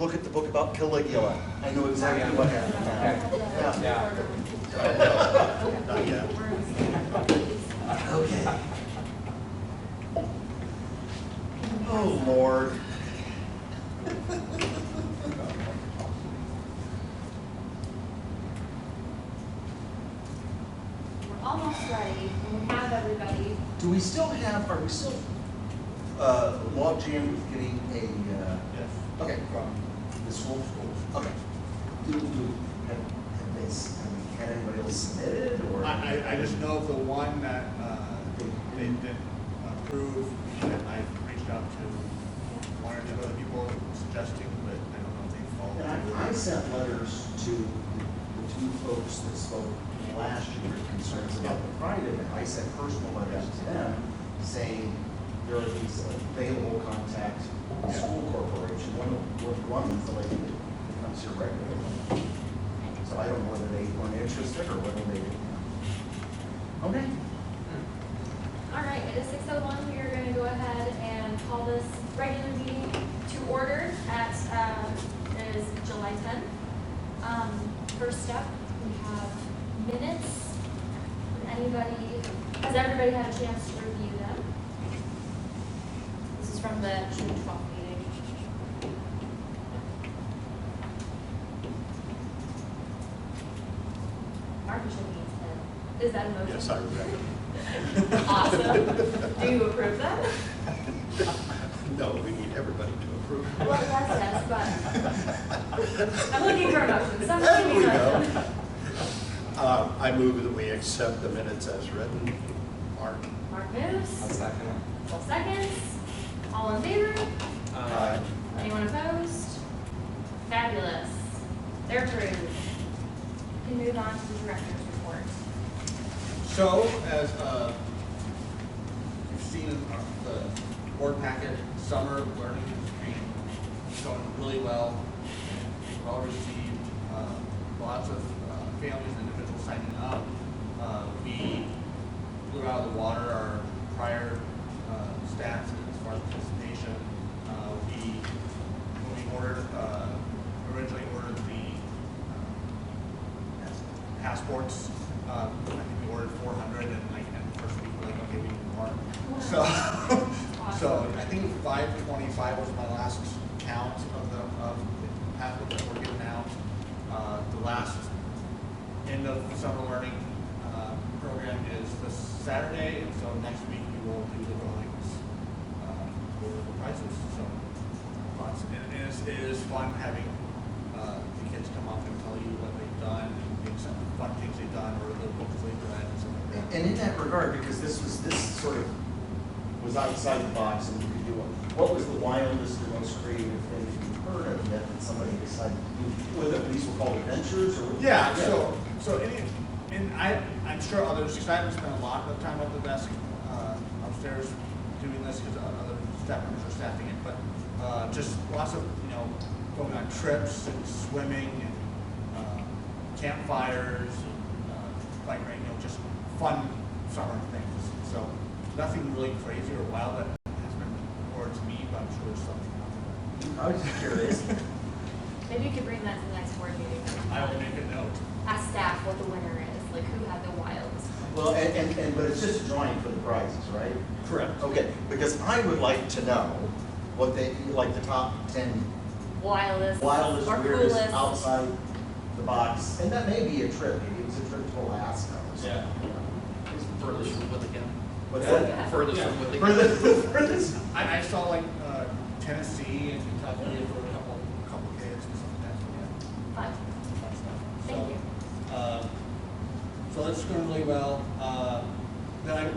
look at the book about Caligula. I know exactly what happened now. Yeah. Not yet. Okay. Oh, Lord. We're almost ready, and we have everybody. Do we still have, are we still log jammed with getting a, Yes. okay, from the school? Okay. Have anybody else submitted, or? I just know of the one that they didn't approve, that I reached out to one or two other people suggesting, but I don't know if they followed. And I sent letters to the two folks that spoke last year with concerns about the Pride event. I sent personal letters to them saying there are these available contact the school corporation. One of the lady that comes here regularly. So I don't know whether they weren't interested or whether they didn't. Okay. All right, it is 6:01. We are going to go ahead and call this regular meeting to order at, it is July 10th. First up, we have minutes. Has everybody had a chance to review them? This is from the June 12th meeting. Mark, you should mean it. Is that a motion? Yes, I regret Awesome. Do you approve them? it. No, we need everybody to approve. Well, yes, but I'm looking for a motion. There Somebody we give me a go. motion. I move that we accept the minutes as written. Mark? Mark moves. I'll second it. 12 seconds. All in favor? Aye. Anyone opposed? Fabulous. They're approved. You can move on to the director's report. So, as you've seen in the board packet, summer learning is going really well, well received. Lots of families and individuals signing up. We blew out of the water our prior stats as far as participation. When we originally ordered the passports, I think we ordered 400, and the first week we're like, okay, we need more. So I think 525 was my last count of the passports that were given out. The last end of the summer learning program is this Saturday, and so next week we will do the drawings for the prizes. So it is fun having the kids come up and tell you what they've done, and some fun things they've done, or the books they've read, and stuff like that. And in that regard, because this sort of was outside the box, and you could do what was the wildest or most creative thing that you've heard of that somebody decided to do? Whether these were called adventures or Yeah. I'm sure others, because I haven't spent a lot of time at the desk upstairs doing this because other staff members are staffing it, but just lots of, going on trips and swimming and campfires and bike riding, just fun summer things. So nothing really crazy or wild that has been reported to me, but I'm sure there's something out there. I was just curious. Maybe you could bring that to the next board meeting. I will make a note. Ask staff what the winner is, like who had the wildest. Well, but it's just a drawing for the prizes, right? Correct. Okay, because I would like to know what they, like the top 10 Wildest or weirdest weirdest outside the box, and that may be a trip, maybe it's a trip to Alaska or something. Yeah. Furthest from Whittigan. What's Yeah. that? Furthest Yeah. from Whittigan. Furthest. I saw like Tennessee and Kentucky for a couple kids and stuff like that. Fun. Fun stuff. Thank you. So that's going really well. Then I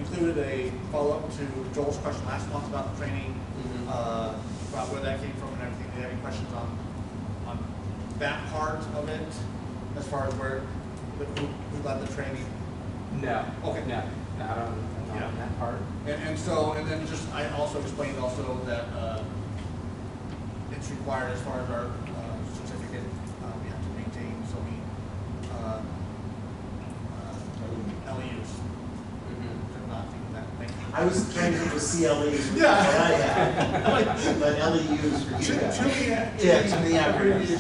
included a follow-up to Joel's question last month about the training, about where that came from and everything. Do you have any questions on that part of it, as far as who led the training? No. Okay. No. Not on that part. And then just, I also explained also that it's required as far as our certificate, we have to maintain so many LEUs. I'm not thinking that, thank you. I was trying to think of CLEs, which is what Yeah. I had, but LEUs for you guys. Yeah, too many acronyms.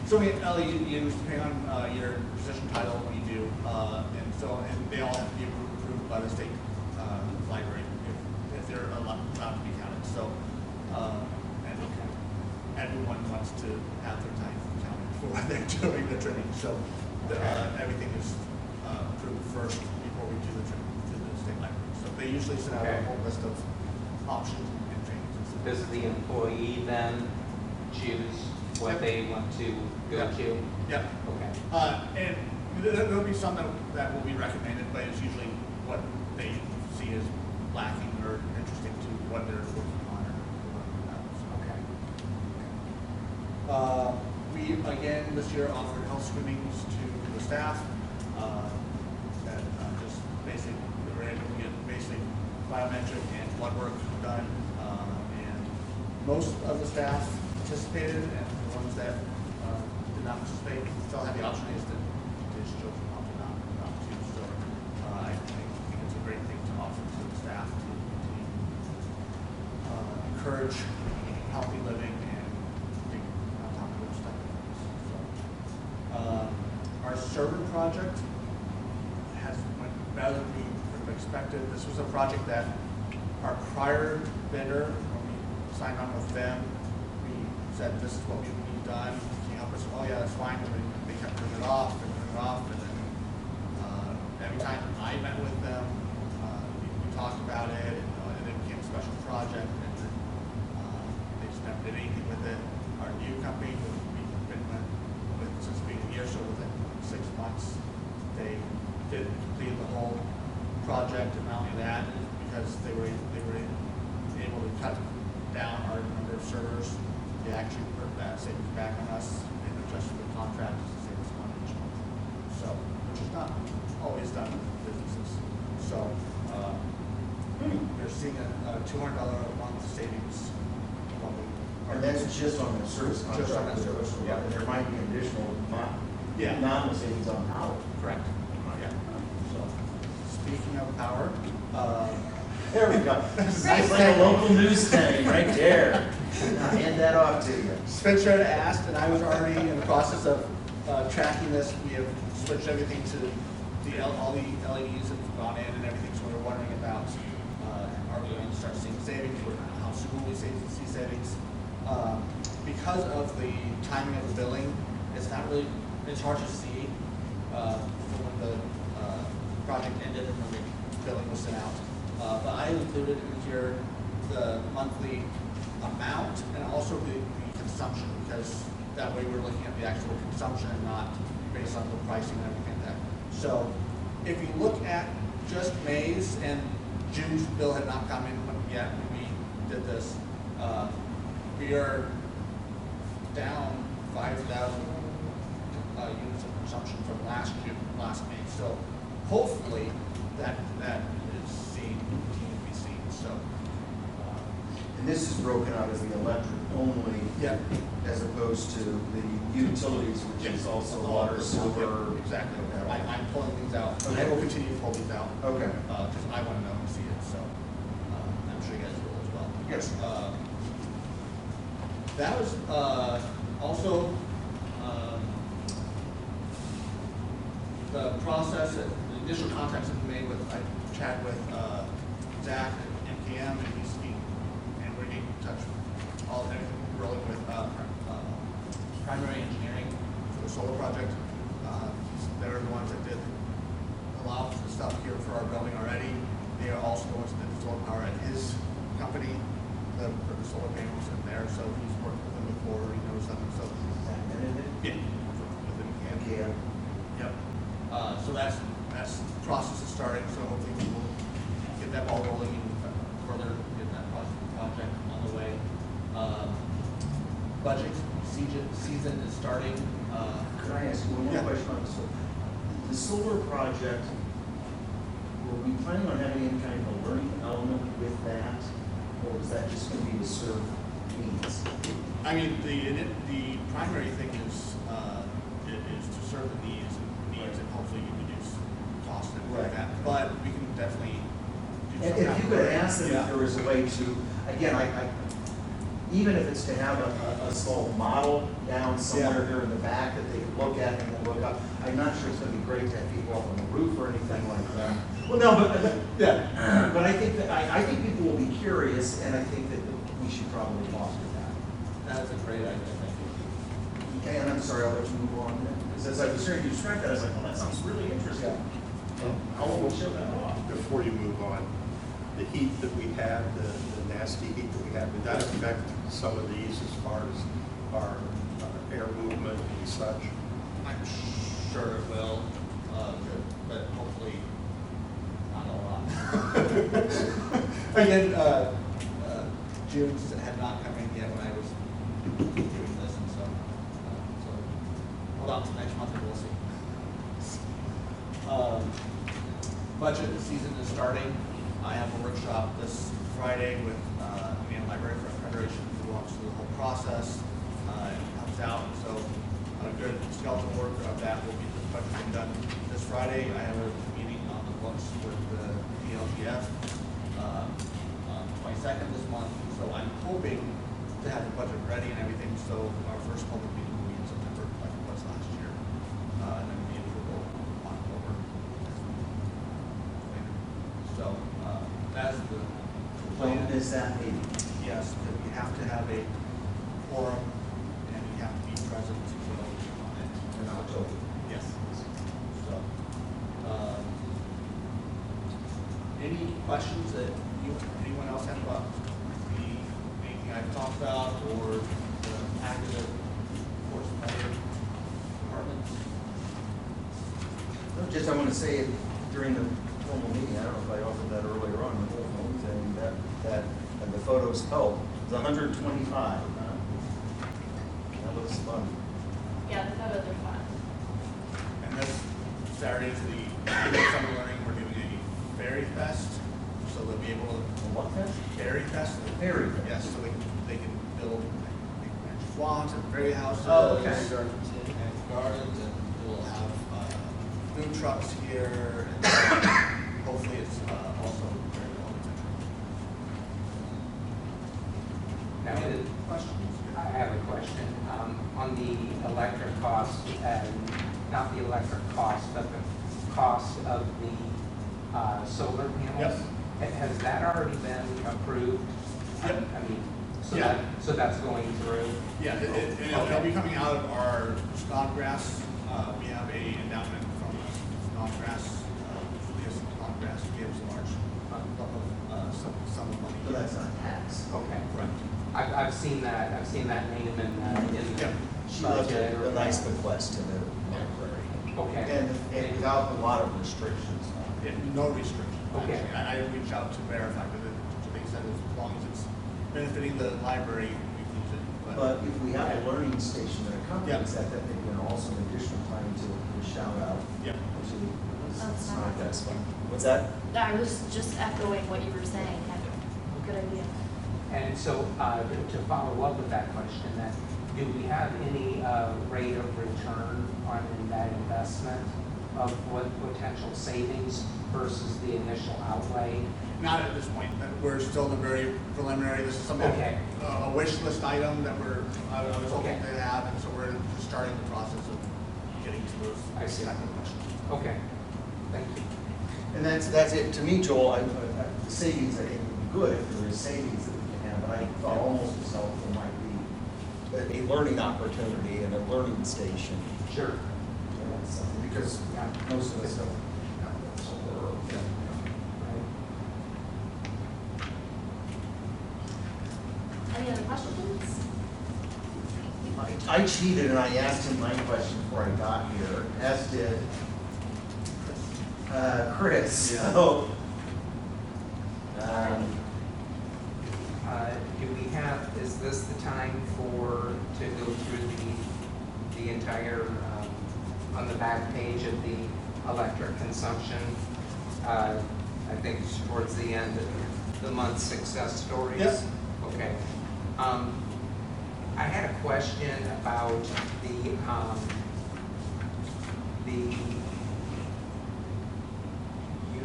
So many LEUs, depending on your position title, what you do, and they all have to be approved by the state library if they're allowed to be counted. So, and everyone wants to have their time counted for when they're doing the training. So, everything is approved first before we do the training to the state library. So they usually send out a whole list of options and trainings. And stuff. Does the employee then choose what they want to go to? Yep. Okay. And there'll be some that will be recommended, but it's usually what they see as lacking or interesting to what they're working on or whatever that is. Okay. We, again, this year offered health screenings to the staff. That just basically, we were able to get basically biometric and blood work done. And most of the staff participated, and the ones that did not participate still had the option is to just chose not to. So I think it's a great thing to offer to the staff to encourage healthy living and being on top of their stuff. So, our server project has went better than we could have expected. This was a project that our prior vendor, when we signed on with them, we said this is what we need done. Can you help us? Oh yeah, that's fine. And they kept putting it off and putting it off. And then every time I met with them, we talked about it, and it became a special project. And then they just never did anything with it. Our new company, we've been with since the beginning of the year, so within 6 months, they did complete the whole project, and not only that, because they were able to cut down our number of servers. They actually put that savings back on us and adjusted the contract to save us money each month. So, which is not always done with businesses. So, we're seeing a $200 a month savings. And that's just on the service contract. Just on that service, yeah. And there might be additional Yeah. nominal savings on power. Correct. Yeah. So, Speaking of power, there we go. Nice little local news thing right there. I'll hand that off to you. Spencer had asked, and I was already in the process of tracking this. We have switched everything to all the LEDs have gone in and everything, so we were wondering about are we going to start seeing savings, or how soon will we see savings? Because of the timing of the billing, it's hard to see when the project ended and when the billing was sent out. But I included in here the monthly amount and also the consumption, because that way we're looking at the actual consumption and not based on the pricing and everything like that. So if you look at just May's, and June's bill had not come in yet when we did this, we are down 5,000 units of consumption from last May. So hopefully that is continue to be seen. So. And this is broken out as the electric only, Yeah. as opposed to the utilities, which is also water, sewer. Exactly. Okay. I'm pulling things out. Okay. I will continue to pull these out. Okay. Because I want to know and see it. So I'm sure you guys will as well. Yes. That was also the process, the initial contacts that we made with, I chatted with Zach at MKM, and he's and we're getting in touch with everything rolling with primary engineering for the solar project. They're the ones that did a lot of the stuff here for our building already. They are also the ones that did the solar power at his company, for the solar panels in there, so he's worked with them before, he knows them, so. Yeah. With MKM. Yep. So that's the process is starting, so hopefully we will get that ball rolling and further get that project on the way. Budget season is starting. Could I ask one more Yeah. question on this? The solar project, were we planning on having any kind of a learning element with that? Or was that just going to be to serve needs? I mean, the primary thing is to serve the needs and hopefully reduce cost and everything like Right. that, but we can definitely do And something. if you could ask them if Yeah. there was a way to, again, even if it's to have a small model down somewhere Yeah. here in the back that they could look at and then look up. I'm not sure it's gonna be great to have people up on the roof or anything like that. Well, no, Yeah. but I think that, I think people will be curious, and I think that we should probably foster that. That's a great idea, thank you. Okay, and I'm sorry, I'll let you move on then, because as I was hearing you describe that, I was like, well, that sounds really interesting. How will we show that off? Before you move on, the heat that we had, the nasty heat that we had, would that affect some of these as far as our air movement and such? I'm sure it will, but hopefully not a lot. Again, June had not come in yet when I was doing this, and so hold on till next month and we'll see. Budget season is starting. I have a workshop this Friday with the Library for Federation who walks through the whole process and helps out. So a good skeleton work of that will be the budget being done this Friday. I have a meeting on the books with the DLGF on 22nd this month. So I'm hoping to have the budget ready and everything. So our first public meeting will be in September, like it was last year, and then the approval in October. So that's the When plan. is that meeting? Yes, that we have to have a quorum and we have to be present to vote on it. In October. Yes. So, any questions that anyone else have about anything I've talked about or the active force fire departments? No, just, I want to say during the formal meeting, I don't know if I offered that earlier on, the whole phone thing, that the photos help. It's 125. That looks fun. Yeah, the photos are fun. And this Saturday to the summer learning, we're doing a fairy fest, so they'll be able to What fest? fairy fest. Fairy fest. Yes, so they can build swans and fairy houses. Oh, okay. And gardens, and we'll have food trucks here, and hopefully it's also very well attended. Now, Any questions? I have a question. On the electric cost, and not the electric cost, but the cost of the solar panels? Has that already been approved? Yep. I mean, so Yeah. that's going through? Yeah, it'll be coming out of our Snodgrass. We have a endowment from Snodgrass, because Snodgrass gives a large sum of money. So that's not tax. Okay. Correct. I've seen that name in the Yeah. She left budget. a nice bequest to the library. Okay. And without a lot of restrictions. Yeah, no restrictions. Okay. Actually, I reached out to verify, because they said as long as it's benefiting the library, we can use it. But if we have a learning station that accompanies that, that may be also an additional time to shout out. Yeah. It's not that fun. What's that? I was just echoing what you were saying. Good idea. And so, to follow up with that question, then, do we have any rate of return on that investment of what potential savings versus the initial outlay? Not at this point. We're still in the very preliminary. This is something, Okay. a wish list item that I was hoping Okay. to have, and so we're just starting the process of getting to those I see. type of questions. Okay, thank you. And that's it. To me, Joel, the savings, I think, would be good if there is savings that we can have, but I thought almost as helpful might be a learning opportunity and a learning station. Sure. Because most of us don't have that solar. Any other questions? I cheated and I asked him my question before I got here, as did Chris. Yeah. So, Do we have, is this the time to go through the entire, on the back page of the electric consumption? I think it's towards the end of the month success stories? Yep. Okay. I had a question about the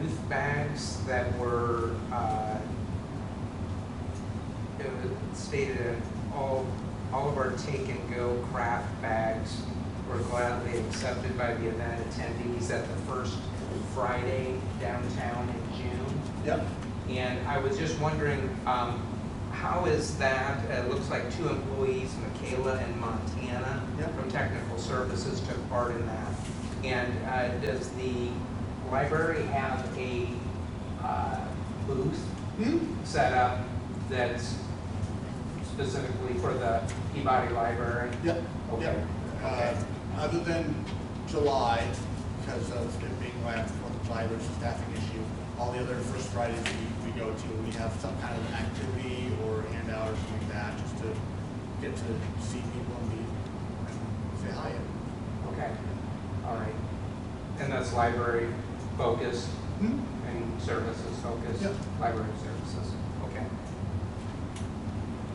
youth bags that were, it was stated that all of our take and go craft bags were gladly accepted by the event attendees at the first Friday downtown in June. Yep. And I was just wondering, how is that? It looks like 2 employees, Michaela and Montana, Yep. from Technical Services took part in that. And does the library have a booth set up that's specifically for the Peabody Library? Yep. Okay. Yep. Okay. Other than July, because of it being right after 4th of July, there's a staffing issue. All the other first Fridays we go to, we have some kind of activity or handout or something like that, just to get to see people and meet and say hi. Okay. All right. And that's library focused Hmm? and services focused? Yep. Library services, okay.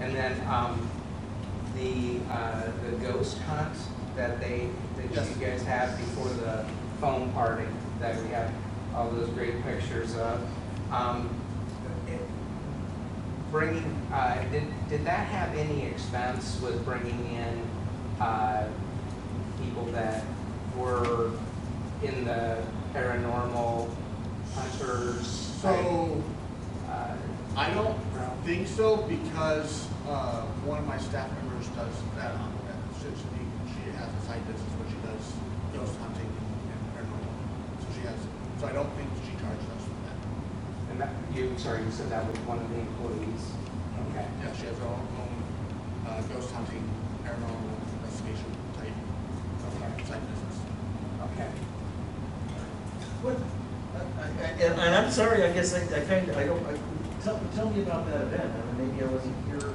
And then, the ghost hunt that Yes. you guys had before the foam party that we had all those great pictures of. Bringing, did that have any expense with bringing in, people that were in the paranormal hunters? So, uh, I don't think so, because one of my staff members does that. She has a side business where she does ghost hunting and paranormal. So I don't think she charges us for that. And that, you said that was one of the employees? Okay. Yeah, she has her own ghost hunting, paranormal investigation type Okay. side business. Okay. What, and I'm sorry, I guess I tell me about that event. I mean, maybe I wasn't here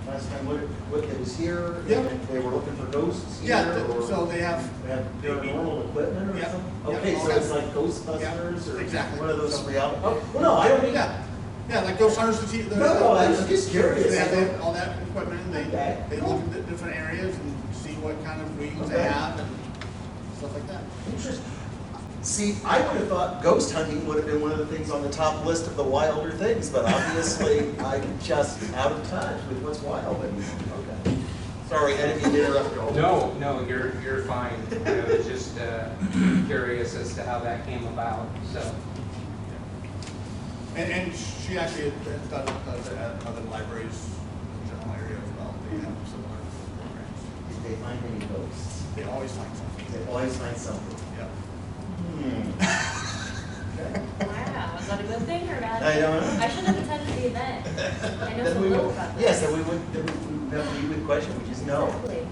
last time. What, it was here? Yeah. And they were looking for ghosts here? Yeah, or so they have. they have paranormal equipment or Yeah. something? Yeah. Okay, so Yeah. it's like Ghostbusters Yeah, or exactly. one of those So- reality? Oh, well, no, I don't mean. Yeah, like ghost hunters. No, I was just curious. They have all that equipment, and Okay. they look at different areas and see what kind of readings they Okay. have and stuff like that. Interesting. See, I would have thought ghost hunting would have been one of the things on the top list of the wilder things, but obviously I'm just out of touch with what's wild. Okay. Sorry, I didn't mean to interrupt you. No, you're fine. I was just curious as to how that came about, so. And she actually does it at other libraries in the general area as well. They have similar programs. Did they find any ghosts? They always find something. They always find something. Yeah. Okay. Wow, is that a good thing or a bad I thing? don't know. I should have attended the event. I know Then so we little would, about this. yes, then we would question, which is no. Exactly.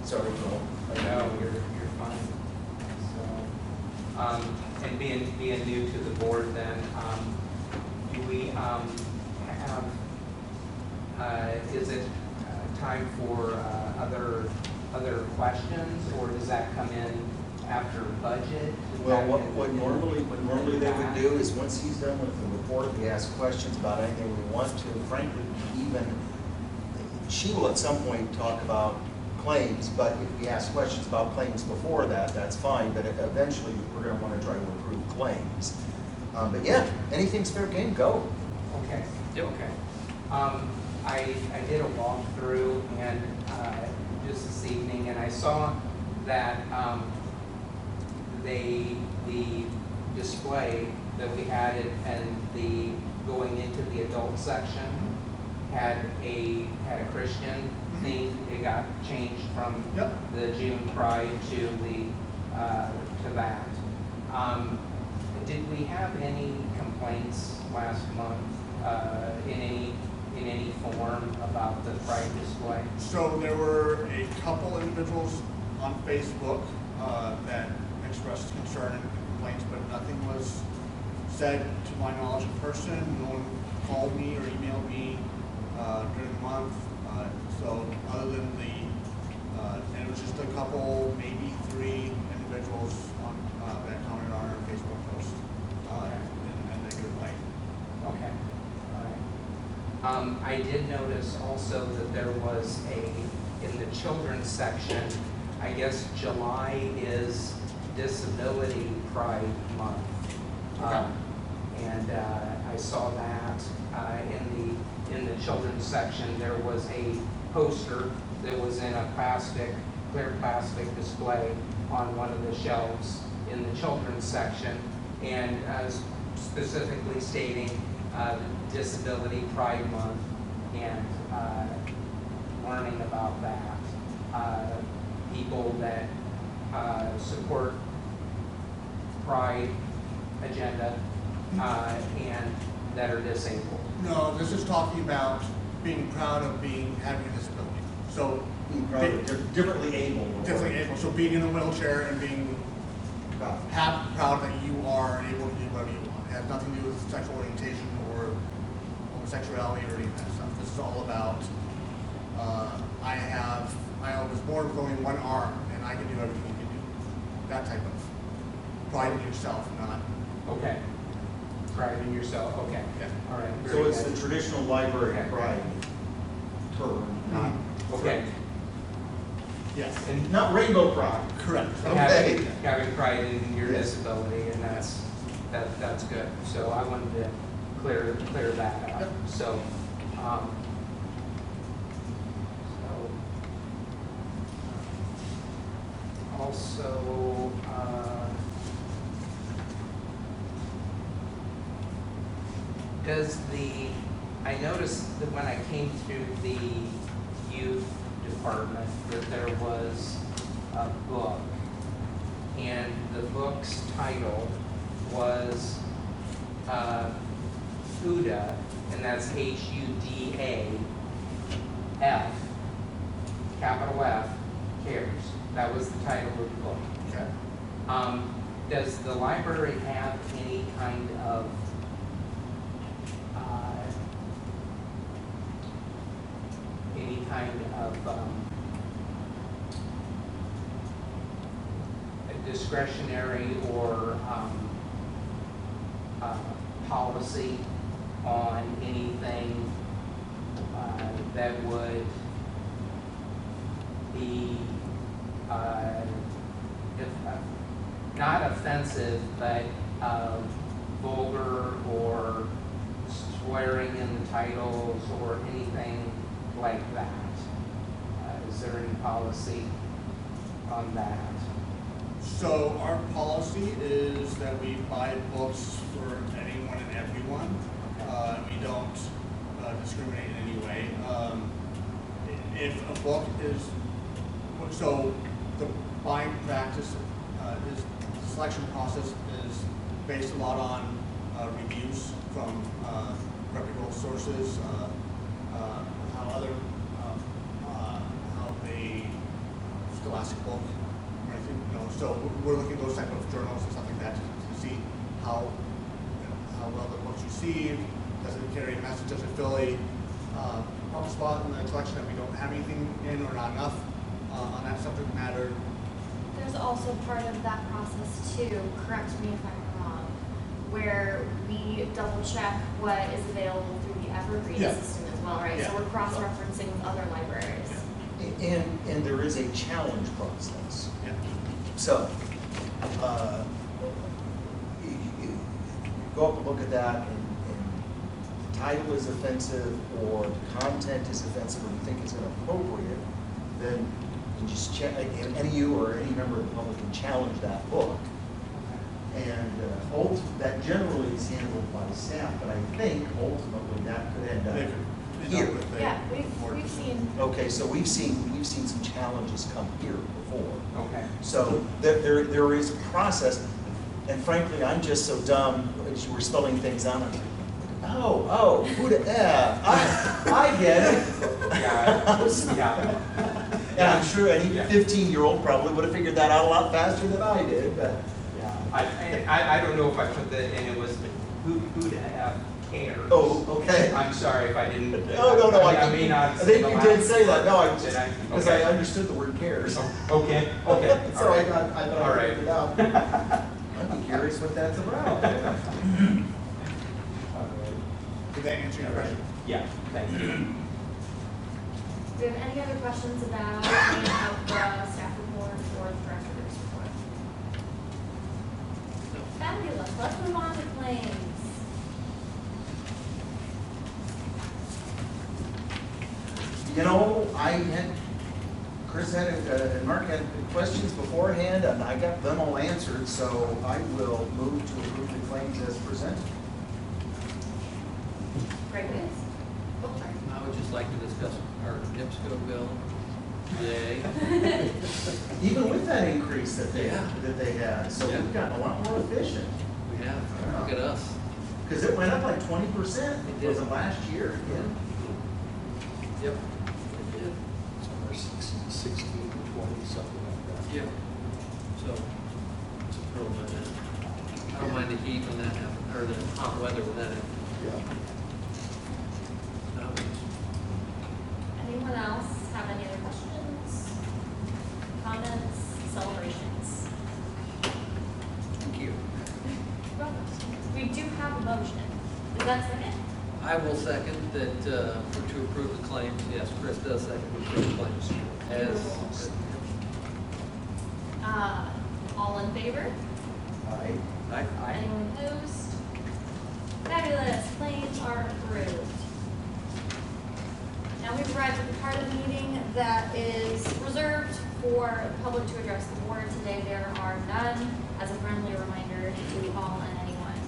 Sorry, Joel. No, you're fine. So, and being new to the board then, do we, have, is it time for, other questions, or does that come in after budget? Does Well, that- what normally they would do is, once he's done with the report, we ask questions about anything we want to. Frankly, even, she will at some point talk about claims, but if we ask questions about claims before that, that's fine, but eventually, we're gonna wanna try to approve claims. But yeah, anything's fair game, go. Okay, okay. I did a walkthrough and, just this evening, and I saw that, the display that we had and the, going into the adult section had a Christian theme. It got changed from Yep. the June Pride to the, to that. Did we have any complaints last month, in any form about the Pride display? So there were a couple individuals on Facebook that expressed concern and complaints, but nothing was said to my knowledge in person. No one called me or emailed me during the month. So other than and it was just a couple, maybe 3 individuals on that commented on our Facebook post and they could like. Okay, all right. I did notice also that there was in the children's section, I guess July is Disability Pride Month. Um, And I saw that in the children's section, there was a poster that was in a clear plastic display on one of the shelves in the children's section, and specifically stating Disability Pride Month and learning about that. People that support Pride agenda and that are disabled. No, this is talking about being proud of having a disability. So Being proud of differently able. differently able. So being in a wheelchair and being proud that you are able to do whatever you want. It has nothing to do with sexual orientation or homosexuality or any of that stuff. This is all about I was born with only one arm and I can do everything you can do. That type of pride in yourself, not. Okay. Pride in yourself, okay. Yeah. All right. So very it's good. the traditional library pride term, not. Okay. Yes. And Not rainbow pride. Correct. Okay. having pride in your Yes. disability, and that's good. So I wanted to clear that up. Yep. So, also, I noticed that when I came through the youth department that there was a book, and the book's title was HUDA, and that's HUDA, F, capital F, cares. That was the title of the book. Okay. Does the library have any kind of discretionary or policy on anything that would be not offensive, but vulgar or swearing in the titles or anything like that? Is there any policy on that? So our policy is that we buy books for anyone and everyone. We don't discriminate in any way. If a book is, so the buying practice the selection process is based a lot on reviews from reputable sources, how they Scholastic book. So we're looking at those type of journals and stuff like that to see how well the book's received. Does it carry a message? Does it fill a problem spot in the collection that we don't have anything in or not enough on that subject matter? There's also part of that process too, correct me if I'm wrong, where we double check what is available through the Evergreen system as well, right? Yeah. So we're cross-referencing with other libraries. Yeah. And there is a challenge process. Yeah. So, you go up and look at that and the title is offensive or the content is offensive or you think it's inappropriate, then you just check, and any of you or any member of the public can challenge that book. And that generally is handled by staff, but I think ultimately that could end up here. Yeah, we've seen. Okay, so we've seen some challenges come here before. Okay. So there is a process, and frankly, I'm just so dumb as you were spelling things out. I'm like, who the F? I get it. Yeah. And I'm sure any 15-year-old probably would have figured that out a lot faster than I did. But Yeah. I don't know if I put that in. It was who to have cares. oh, okay. I'm sorry if I didn't. No. I may not. I think you did say that. No, Did I? because I understood the word cares. Okay. So All I right. thought All I right. figured it out. I'd be curious what that's about. Did that answer your question? Yeah. Thank you. Do you have any other questions about any of the staff report or the director's report? Fabulous. Let's move on to claims. You know, Chris had, and Mark had questions beforehand, and I got them all answered, so I will move to approve the claims as presented. Great news. Oh, sorry. I would just like to discuss our NIPSCO bill today. Even with that increase that they Yeah. had, so Yeah. we've gotten a lot more efficient. We have, look at us. Because it went up like 20%, It did. was it last year? Yep. It did. Somewhere 16 to 20, something like that. Yep. So, it's a real good. I don't mind the heat when that happens, or the hot weather when that happens. Yeah. No, Anyone else have any other questions, comments, celebrations? thank you. We do have a motion. Is that second? I will second that, to approve the claims. Yes, Chris does second to approve the claims. As, All in favor? I Anyone opposed? Fabulous, claims are approved. Now we've arrived at the part of the meeting that is reserved for the public to address the board. Today there are none, as a friendly reminder to all and anyone.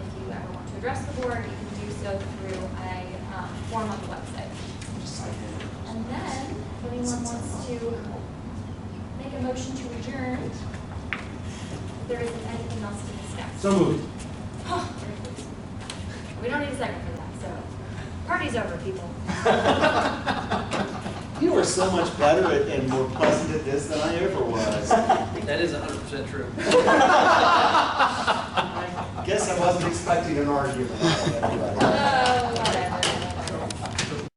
If you ever want to address the board, you can do so through a form on the website. And then, if anyone wants to make a motion to adjourn, if there isn't anything else to discuss. So moved. We don't need a second for that, so party's over, people. You are so much better and more pleasant at this than I ever was. that is 100% true. Guess I wasn't expecting an argument.